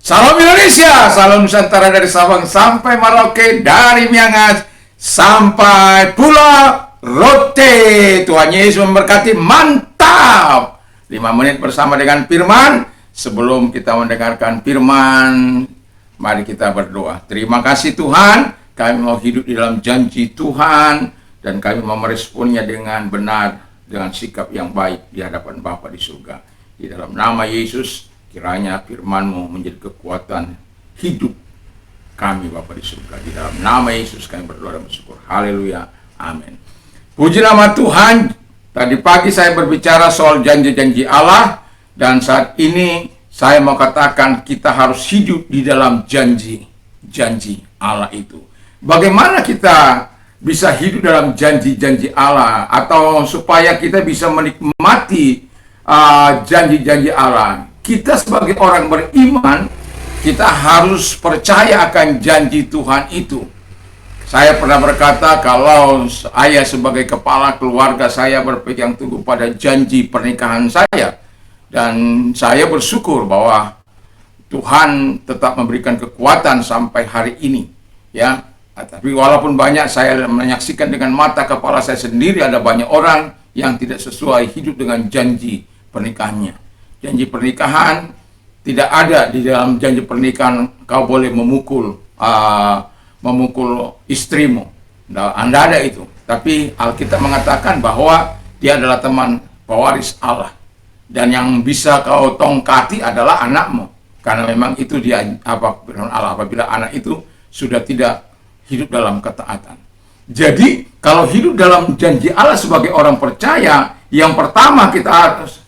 Salam Indonesia, salam Nusantara dari Sabang sampai Merauke, dari Miangas sampai Pulau Rote. Tuhan Yesus memberkati, mantap. 5 menit bersama dengan firman. Sebelum kita mendengarkan firman, mari kita berdoa. Terima kasih Tuhan, kami mau hidup di dalam janji Tuhan, dan kami mau meresponnya dengan benar, dengan sikap yang baik di hadapan Bapa di surga. Di dalam nama Yesus, kiranya firman-Mu menjadi kekuatan hidup kami Bapa di surga. Di dalam nama Yesus kami berdoa dan bersyukur. Haleluya. Amin. Puji nama Tuhan. Tadi pagi saya berbicara soal janji-janji Allah, dan saat ini saya mau katakan kita harus hidup di dalam janji Allah itu. Bagaimana kita bisa hidup dalam janji-janji Allah, atau supaya kita bisa menikmati janji-janji Allah? Kita sebagai orang beriman, kita harus percaya akan janji Tuhan itu. Saya pernah berkata, kalau saya sebagai kepala keluarga, saya berpegang teguh pada janji pernikahan saya. Dan saya bersyukur bahwa Tuhan tetap memberikan kekuatan sampai hari ini. Ya, tapi walaupun banyak saya menyaksikan dengan mata kepala saya sendiri, ada banyak orang yang tidak sesuai hidup dengan janji pernikahannya. Janji pernikahan tidak ada di dalam janji pernikahan kau boleh memukul istrimu. Nah, Anda ada itu. Tapi Alkitab mengatakan bahwa dia adalah teman pewaris Allah, dan yang bisa kau tongkati adalah anakmu, karena memang itu dia firman Allah, apabila anak itu sudah tidak hidup dalam ketaatan. Jadi kalau hidup dalam janji Allah sebagai orang percaya, yang pertama kita harus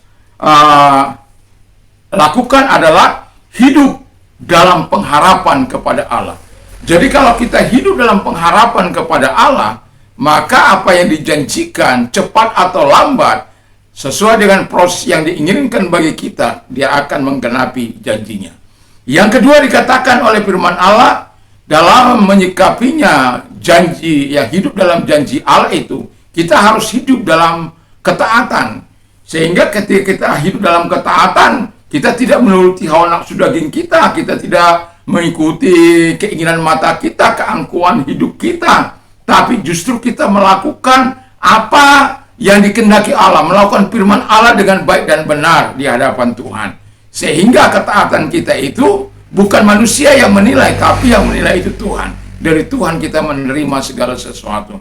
lakukan adalah hidup dalam pengharapan kepada Allah. Jadi kalau kita hidup dalam pengharapan kepada Allah, maka apa yang dijanjikan cepat atau lambat, sesuai dengan proses yang diinginkan bagi kita, dia akan menggenapi janjinya. Yang kedua dikatakan oleh firman Allah, dalam menyikapinya janji, yang hidup dalam janji Allah itu, kita harus hidup dalam ketaatan. Sehingga ketika kita hidup dalam ketaatan, kita tidak menuruti hawa nafsu daging kita, kita tidak mengikuti keinginan mata kita, keangkuhan hidup kita, tapi justru kita melakukan apa yang dikehendaki Allah, melakukan firman Allah dengan baik dan benar di hadapan Tuhan. Sehingga ketaatan kita itu bukan manusia yang menilai, tapi yang menilai itu Tuhan. Dari Tuhan kita menerima segala sesuatu.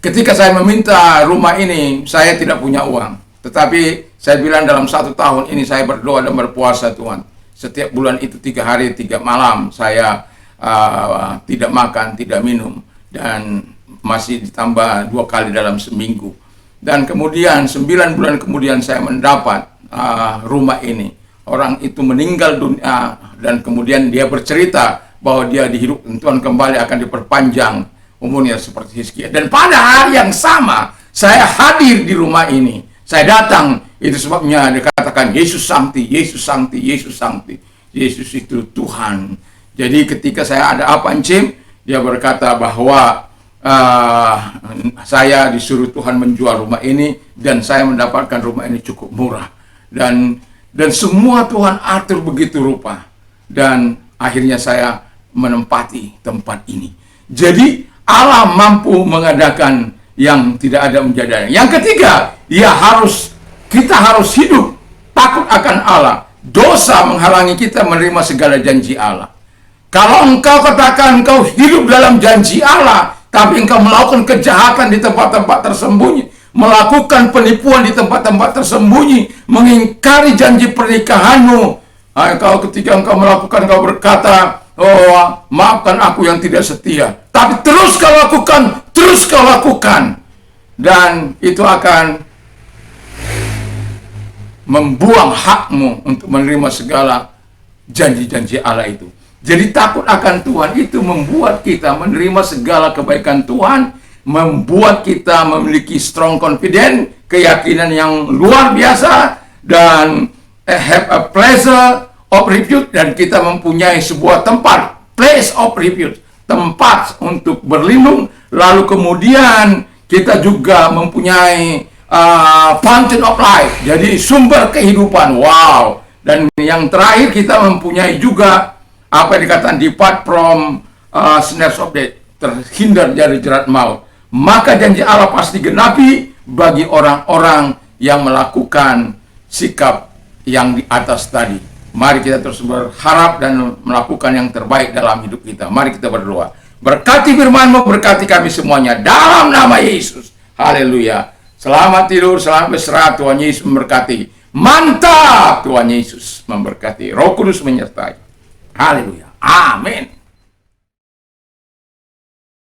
Ketika saya meminta rumah ini, saya tidak punya uang. Tetapi saya bilang dalam 1 tahun ini saya berdoa dan berpuasa Tuhan. Setiap bulan itu 3 hari 3 malam saya tidak makan, tidak minum. Dan masih ditambah 2 kali dalam seminggu. Dan kemudian 9 bulan kemudian saya mendapat rumah ini. Orang itu meninggal dunia, dan kemudian dia bercerita bahwa dia dihidupkan Tuhan kembali, akan diperpanjang umurnya seperti Hizkia. Dan pada hari yang sama saya hadir di rumah ini. Saya datang, itu sebabnya dikatakan Yesus Sancti, Yesus Sancti, Yesus Sancti. Yesus itu Tuhan. Jadi ketika saya ada apa Encim, dia berkata bahwa saya disuruh Tuhan menjual rumah ini, dan saya mendapatkan rumah ini cukup murah. Dan semua Tuhan atur begitu rupa. Dan akhirnya saya menempati tempat ini. Jadi Allah mampu mengadakan yang tidak ada menjadi. Yang ketiga, kita harus hidup takut akan Allah. Dosa menghalangi kita menerima segala janji Allah. Kalau engkau katakan engkau hidup dalam janji Allah, tapi engkau melakukan kejahatan di tempat-tempat tersembunyi, melakukan penipuan di tempat-tempat tersembunyi, mengingkari janji pernikahanmu, ketika engkau melakukan, engkau berkata, oh, maafkan aku yang tidak setia. Tapi terus kau lakukan. Dan itu akan membuang hakmu untuk menerima segala janji-janji Allah itu. Jadi takut akan Tuhan itu membuat kita menerima segala kebaikan Tuhan, membuat kita memiliki strong confidence, keyakinan yang luar biasa, dan have a pleasure of refuge, dan kita mempunyai sebuah tempat, place of refuge, tempat untuk berlindung. Lalu kemudian kita juga mempunyai fountain of life, jadi sumber kehidupan. Wow. Dan yang terakhir kita mempunyai juga apa yang dikatakan depart from snares of death, terhindar dari jerat maut. Maka janji Allah pasti genapi bagi orang-orang yang melakukan sikap yang di atas tadi. Mari kita terus berharap dan melakukan yang terbaik dalam hidup kita. Mari kita berdoa. Berkati firman-Mu, berkati kami semuanya dalam nama Yesus. Haleluya. Selamat tidur, selamat berserah. Tuhan Yesus memberkati. Mantap, Tuhan Yesus memberkati. Roh Kudus menyertai. Haleluya. Amin.